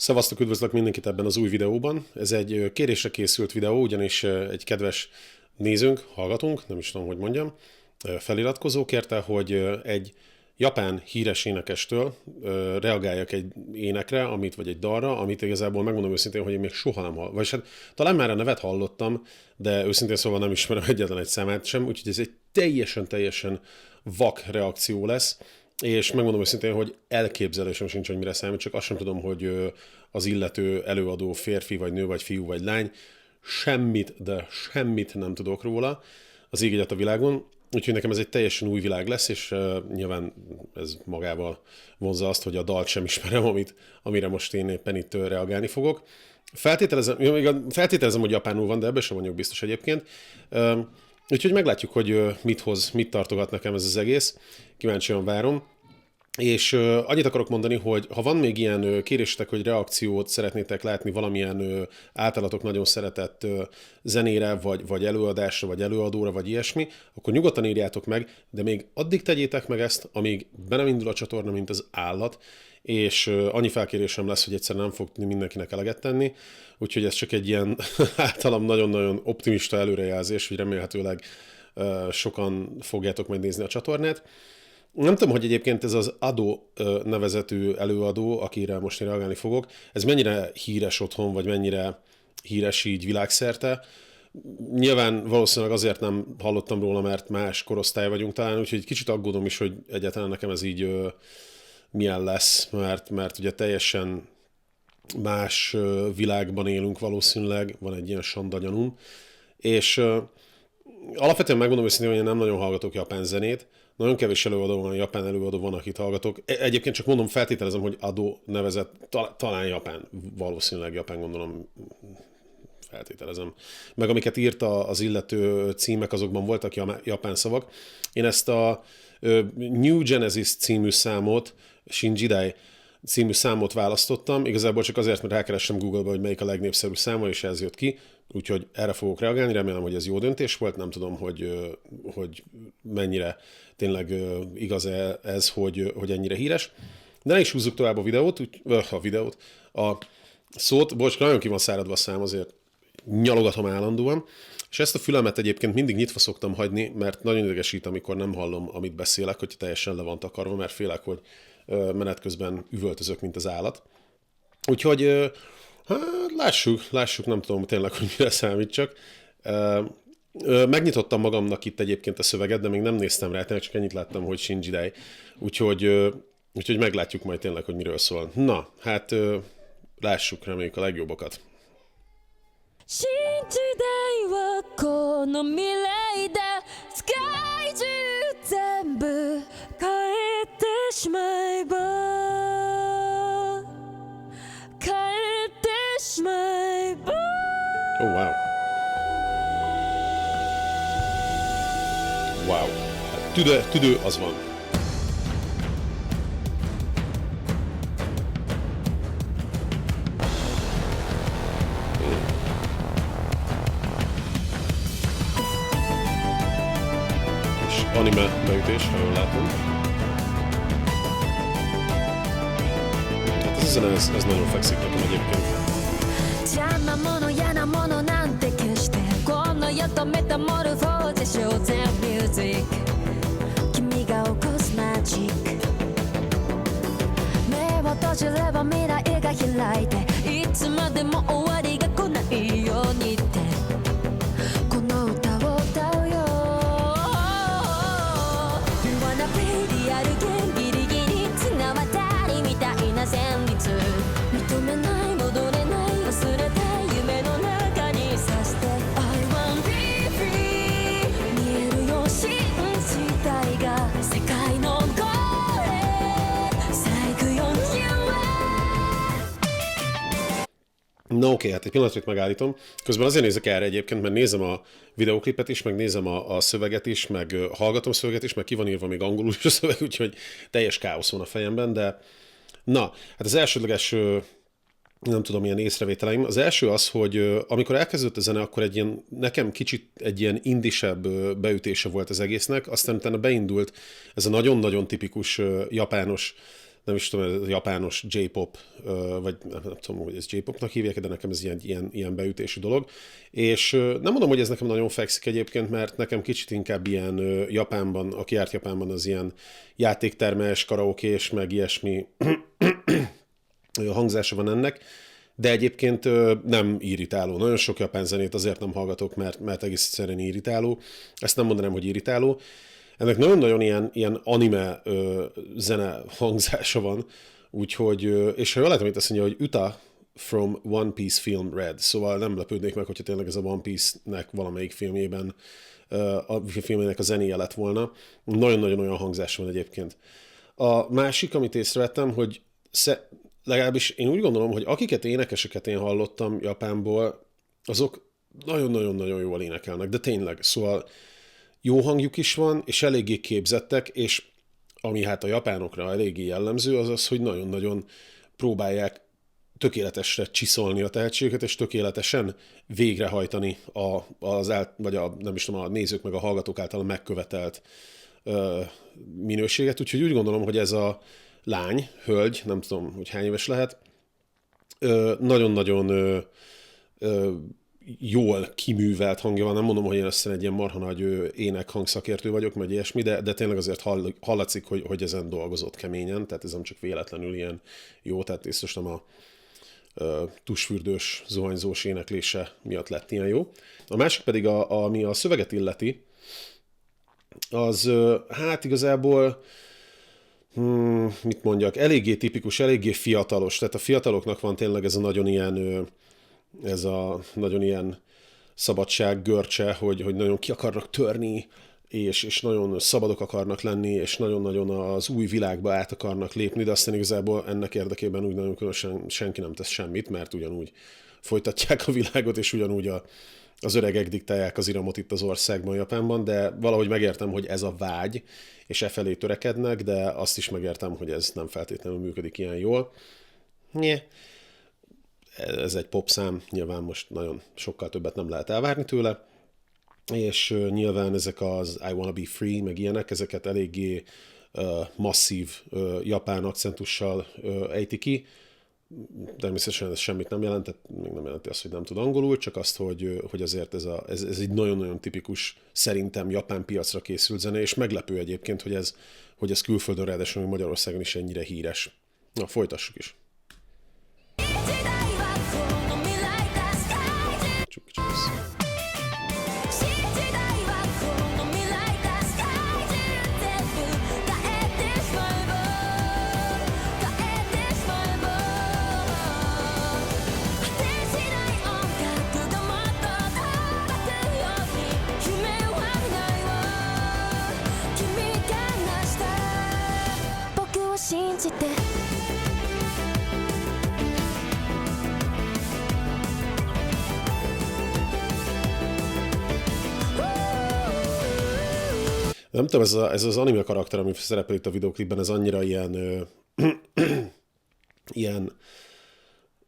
Szevasztok, üdvözlök mindenkit ebben az új videóban. Ez egy kérésre készült videó, ugyanis egy kedves nézőnk, hallgatónk, nem is tudom, hogy mondjam, feliratkozó kérte, hogy egy japán híres énekestől reagáljak egy énekre, vagy egy dalra, amit igazából megmondom őszintén, hogy én még soha nem hallottam. Vagyis hát talán már a nevet hallottam, de őszintén szóval nem ismerem egyetlen egy számát sem, úgyhogy ez egy teljesen vak reakció lesz. És megmondom őszintén, hogy elképzelésem sincs, hogy mire számít, csak azt sem tudom, hogy az illető előadó férfi, vagy nő, vagy fiú, vagy lány. Semmit, de semmit nem tudok róla az ég egyet a világon. Úgyhogy nekem ez egy teljesen új világ lesz, és nyilván ez magával vonzza azt, hogy a dalt sem ismerem, amire most én éppen itt reagálni fogok. Feltételezem, hogy japánul van, de ebben sem vagyok biztos egyébként. Úgyhogy meglátjuk, hogy mit tartogat nekem ez az egész. Kíváncsian várom. És annyit akarok mondani, hogy ha van még ilyen kérésetek, hogy reakciót szeretnétek látni valamilyen általatok nagyon szeretett zenére, vagy előadásra, vagy előadóra, vagy ilyesmi, akkor nyugodtan írjátok meg, de még addig tegyétek meg ezt, amíg be nem indul a csatorna, mint az állat, és annyi felkérésem lesz, hogy egyszerűen nem fog mindenkinek eleget tenni, úgyhogy ez csak egy ilyen általam nagyon-nagyon optimista előrejelzés, hogy remélhetőleg sokan fogjátok majd nézni a csatornát. Nem tudom, hogy egyébként ez az Ado nevezetű előadó, akire most én reagálni fogok, ez mennyire híres otthon, vagy mennyire híres így világszerte. Nyilván valószínűleg azért nem hallottam róla, mert más korosztály vagyunk talán, úgyhogy kicsit aggódom is, hogy egyáltalán nekem ez így milyen lesz, mert ugye teljesen más világban élünk valószínűleg, van egy ilyen sandagyanum, és alapvetően megmondom őszintén, hogy én nem nagyon hallgatok japán zenét, nagyon kevés előadó van, japán előadó van, akit hallgatok. Egyébként csak mondom, feltételezem, hogy Ado nevezett, talán japán, valószínűleg japán, gondolom, feltételezem. Meg amiket írt az illető címek, azokban voltak japán szavak. Én ezt a New Genesis című számot, Shinjidai című számot választottam, igazából csak azért, mert rákerestem Google-ba, hogy melyik a legnépszerűbb száma, és ez jött ki, úgyhogy erre fogok reagálni, remélem, hogy ez jó döntés volt, nem tudom, hogy mennyire tényleg igaz ez, hogy ennyire híres. De ne is húzzuk tovább a szót, bocs, nagyon ki van száradva a szám, azért nyalogatom állandóan, és ezt a fülemet egyébként mindig nyitva szoktam hagyni, mert nagyon idegesít, amikor nem hallom, amit beszélek, hogyha teljesen le van takarva, mert félek, hogy menet közben üvöltözök, mint az állat. Úgyhogy hát lássuk, nem tudom tényleg, hogy mire számít csak. Megnyitottam magamnak itt egyébként a szöveget, de még nem néztem rá, tényleg csak ennyit láttam, hogy Shinjidai. Úgyhogy meglátjuk majd tényleg, hogy miről szól. Na, hát lássuk, reméljük a legjobbakat. 新時代はこの未来だ世界中全部変えてしまえば変えてしまえば Oh, wow. Wow. Tüdő az van. És anime beütés, ha jól látom. Hát ez a zene, ez nagyon fekszik nekem egyébként. 邪魔者嫌なものなんて決してこの世とメタモルフォーゼショーゼミュージック君が起こすマジック目を閉じれば未来が開いていつまでも終わりが来ないようにってこの歌を歌うよ You wanna be リアルゲンギリギリ綱渡りみたいな旋律認めない戻れない忘れた夢の中にさして I want be free 見えるよ信じたいが世界のゴールさあ行くよ You Na oké, hát egy pillanatra itt megállítom. Közben azért nézek erre egyébként, mert nézem a videóklipet is, meg nézem a szöveget is, meg hallgatom a szöveget is, meg ki van írva még angolul is a szöveg, úgyhogy teljes káosz van a fejemben, de na, hát az elsődleges, nem tudom, milyen észrevételeim. Az első az, hogy amikor elkezdődött a zene, akkor nekem kicsit egy ilyen indisebb beütése volt az egésznek, aztán utána beindult ez a nagyon-nagyon tipikus japános nem is tudom, ez japános J-pop, vagy nem tudom, hogy ez J-popnak hívják, de nekem ez ilyen beütésű dolog. És nem mondom, hogy ez nekem nagyon fekszik egyébként, mert nekem kicsit inkább ilyen Japánban, aki járt Japánban, az ilyen játéktermes, karaokés, meg ilyesmi hangzása van ennek, de egyébként nem irritáló. Nagyon sok japán zenét azért nem hallgatok, mert egész egyszerűen irritáló. Ezt nem mondanám, hogy irritáló. Ennek nagyon-nagyon ilyen anime zene hangzása van, úgyhogy, és ha jól látom, itt azt mondja, hogy Uta from One Piece film Red, szóval nem lepődnék meg, hogyha tényleg ez a One Piece-nek valamelyik filmjében a filmének a zenéje lett volna. Nagyon-nagyon olyan hangzása van egyébként. A másik, amit észrevettem, hogy legalábbis én úgy gondolom, hogy akiket énekeseket én hallottam Japánból, azok nagyon-nagyon-nagyon jól énekelnek, de tényleg, szóval jó hangjuk is van, és eléggé képzettek, és ami hát a japánokra eléggé jellemző, az az, hogy nagyon-nagyon próbálják tökéletesre csiszolni a tehetségeket, és tökéletesen végrehajtani nem is tudom, a nézők meg a hallgatók által megkövetelt minőséget. Úgyhogy úgy gondolom, hogy ez a lány, hölgy, nem tudom, hogy hány éves lehet, nagyon-nagyon jól kiművelt hangja van. Nem mondom, hogy én aztán egy ilyen marha nagy ének hangszakértő vagyok, meg ilyesmi, de tényleg azért hallatszik, hogy ezen dolgozott keményen, tehát ez nem csak véletlenül ilyen jó, tehát észres nem a tusfürdős, zuhanyzós éneklése miatt lett ilyen jó. A másik pedig, ami a szöveget illeti, az hát igazából mit mondjak, eléggé tipikus, eléggé fiatalos, tehát a fiataloknak van tényleg ez a nagyon ilyen szabadság görcse, hogy nagyon ki akarnak törni, és nagyon szabadok akarnak lenni, és nagyon-nagyon az új világba át akarnak lépni, de aztán igazából ennek érdekében úgy nagyon különösen senki nem tesz semmit, mert ugyanúgy folytatják a világot, és ugyanúgy az öregek diktálják az iramot itt az országban, Japánban, de valahogy megértem, hogy ez a vágy, és e felé törekednek, de azt is megértem, hogy ez nem feltétlenül működik ilyen jól. Ez egy popszám, nyilván most nagyon sokkal többet nem lehet elvárni tőle, és nyilván ezek az I Wanna Be Free, meg ilyenek, ezeket eléggé masszív japán akcentussal ejti ki. Természetesen ez semmit nem jelent, tehát még nem jelenti azt, hogy nem tud angolul, csak azt, hogy azért ez egy nagyon-nagyon tipikus, szerintem japán piacra készült zene, és meglepő egyébként, hogy ez külföldön, ráadásul Magyarországon is ennyire híres. Na, folytassuk is. Nem tudom, ez az anime karakter, ami szerepel itt a videóklipben, ez annyira ilyen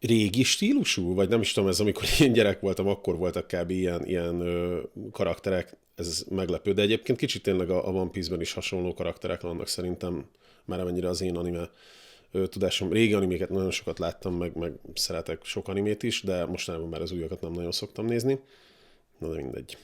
régi stílusú, vagy nem is tudom, ez amikor én gyerek voltam, akkor voltak kb. Ilyen karakterek, ez meglepő, de egyébként kicsit tényleg a One Piece-ben is hasonló karakterek vannak szerintem, már amennyire az én anime tudásom. Régi animéket nagyon sokat láttam, meg szeretek sok animét is, de mostanában már az újakat nem nagyon szoktam nézni. Na de mindegy.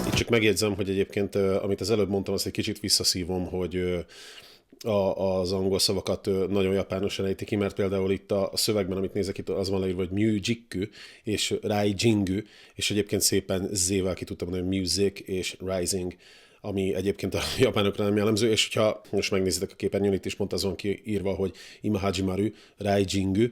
Itt csak megjegyzem, hogy egyébként, amit az előbb mondtam, azt egy kicsit visszaszívom, hogy az angol szavakat nagyon japánosan ejti ki, mert például itt a szövegben, amit nézek, itt az van leírva, hogy Myujikku és Raijingu, és egyébként szépen Z-vel ki tudtam mondani, Music és Rising, ami egyébként a japánokra nem jellemző, és hogyha most megnézitek a képernyőn, itt is pont az van kiírva, hogy Ima Hajimaru, Raijingu,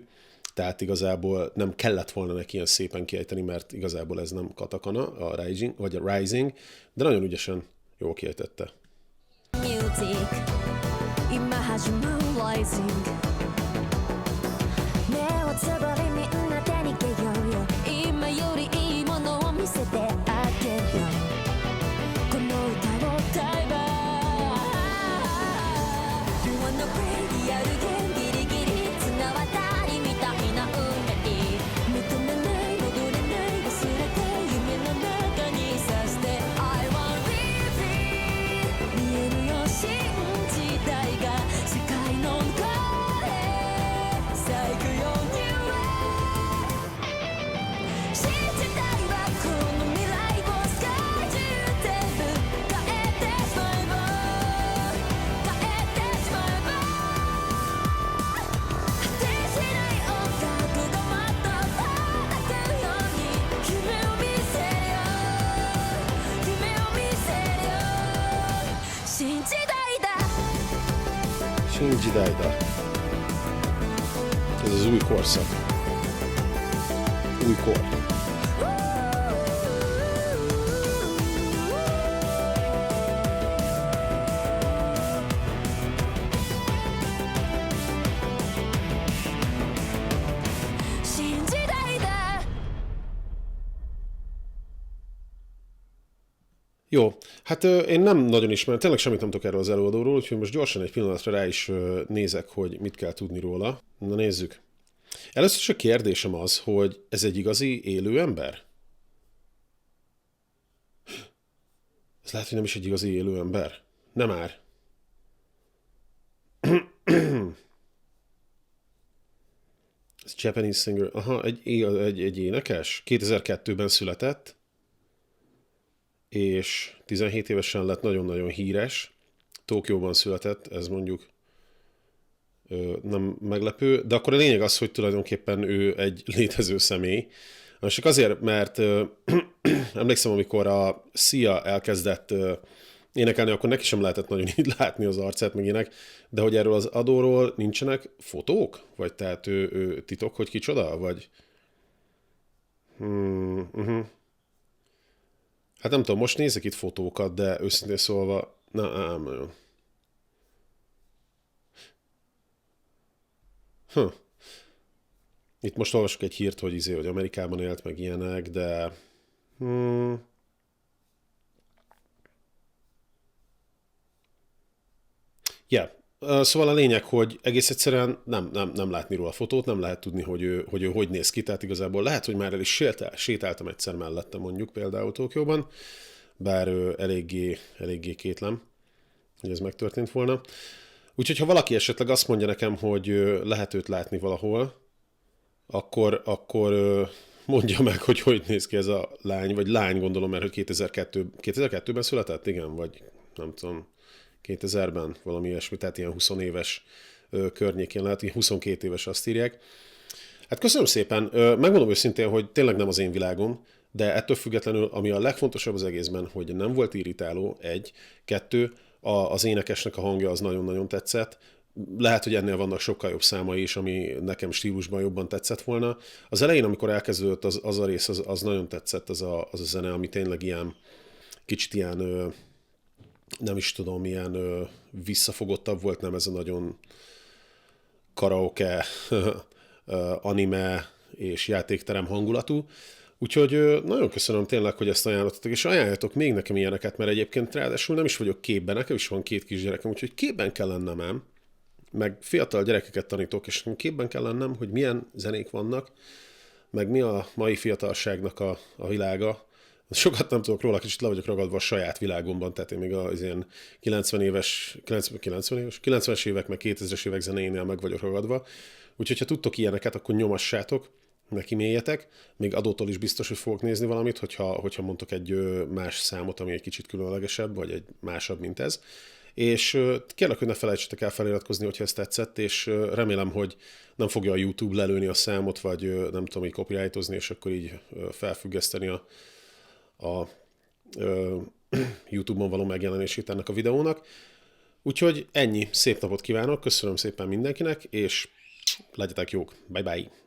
tehát igazából nem kellett volna neki ilyen szépen kiejteni, mert igazából ez nem katakana, a Rising, vagy a Rising, de nagyon ügyesen jól kiejtette. 新時代だ Shinji Daida. Ez az új korszak. Új kor. Jó, hát én nem nagyon ismerem, tényleg semmit nem tudok erről az előadóról, úgyhogy most gyorsan egy pillanatra rá is nézek, hogy mit kell tudni róla. Na nézzük. Először is a kérdésem az, hogy ez egy igazi élő ember? Ez lehet, hogy nem is egy igazi élő ember. Nem már. Ez Japanese singer. Aha, egy énekes. 2002-ben született, és 17 évesen lett nagyon-nagyon híres. Tokióban született, ez mondjuk nem meglepő, de akkor a lényeg az, hogy tulajdonképpen ő egy létező személy. Most csak azért, mert emlékszem, amikor a Sia elkezdett énekelni, akkor neki sem lehetett nagyon így látni az arcát, meg ilyenek, de hogy erről az adóról nincsenek fotók? Vagy tehát ő titok, hogy kicsoda? Vagy... Hát nem tudom, most nézek itt fotókat, de őszintén szólva, nem nagyon. Itt most olvasok egy hírt, hogy Amerikában élt, meg ilyenek, de... Yeah. Szóval a lényeg, hogy egész egyszerűen nem látni róla fotót, nem lehet tudni, hogy ő hogy néz ki, tehát igazából lehet, hogy már el is sétáltam egyszer mellette mondjuk például Tokióban, bár eléggé kétlem, hogy ez megtörtént volna. Úgyhogy ha valaki esetleg azt mondja nekem, hogy lehet őt látni valahol, akkor mondja meg, hogy néz ki ez a lány, vagy lány gondolom, mert hogy 2002-ben született, igen, vagy nem tudom, 2000-ben valami ilyesmi, tehát ilyen 20 éves környékén lehet, 22 éves azt írják. Hát köszönöm szépen, megmondom őszintén, hogy tényleg nem az én világom, de ettől függetlenül, ami a legfontosabb az egészben, hogy nem volt irritáló, 1, 2, az énekesnek a hangja az nagyon-nagyon tetszett. Lehet, hogy ennél vannak sokkal jobb számai is, ami nekem stílusban jobban tetszett volna. Az elején, amikor elkezdődött az a rész, az nagyon tetszett, az a zene, ami tényleg ilyen, kicsit ilyen, nem is tudom, ilyen visszafogottabb volt, nem ez a nagyon karaoke, anime és játékterem hangulatú. Úgyhogy nagyon köszönöm tényleg, hogy ezt ajánlottatok, és ajánljatok még nekem ilyeneket, mert egyébként ráadásul nem is vagyok képben, nekem is van 2 kisgyerekem, úgyhogy képben kell lennem ám, meg fiatal gyerekeket tanítok, és képben kell lennem, hogy milyen zenék vannak, meg mi a mai fiatalságnak a világa. Sokat nem tudok róla, kicsit le vagyok ragadva a saját világomban, tehát én még az ilyen 90-es évek, meg 2000-es évek zenénél meg vagyok ragadva. Úgyhogy ha tudtok ilyeneket, akkor nyomassátok, neki mélyetek, még adótól is biztos, hogy fogok nézni valamit, hogyha mondtok egy más számot, ami egy kicsit különlegesebb, vagy egy másabb, mint ez. És kérlek, hogy ne felejtsetek el feliratkozni, hogyha ez tetszett, és remélem, hogy nem fogja a YouTube lelőni a számot, vagy nem tudom, így copyrightozni, és akkor így felfüggeszteni a YouTube-on való megjelenését ennek a videónak. Úgyhogy ennyi, szép napot kívánok, köszönöm szépen mindenkinek, és legyetek jók, bye bye!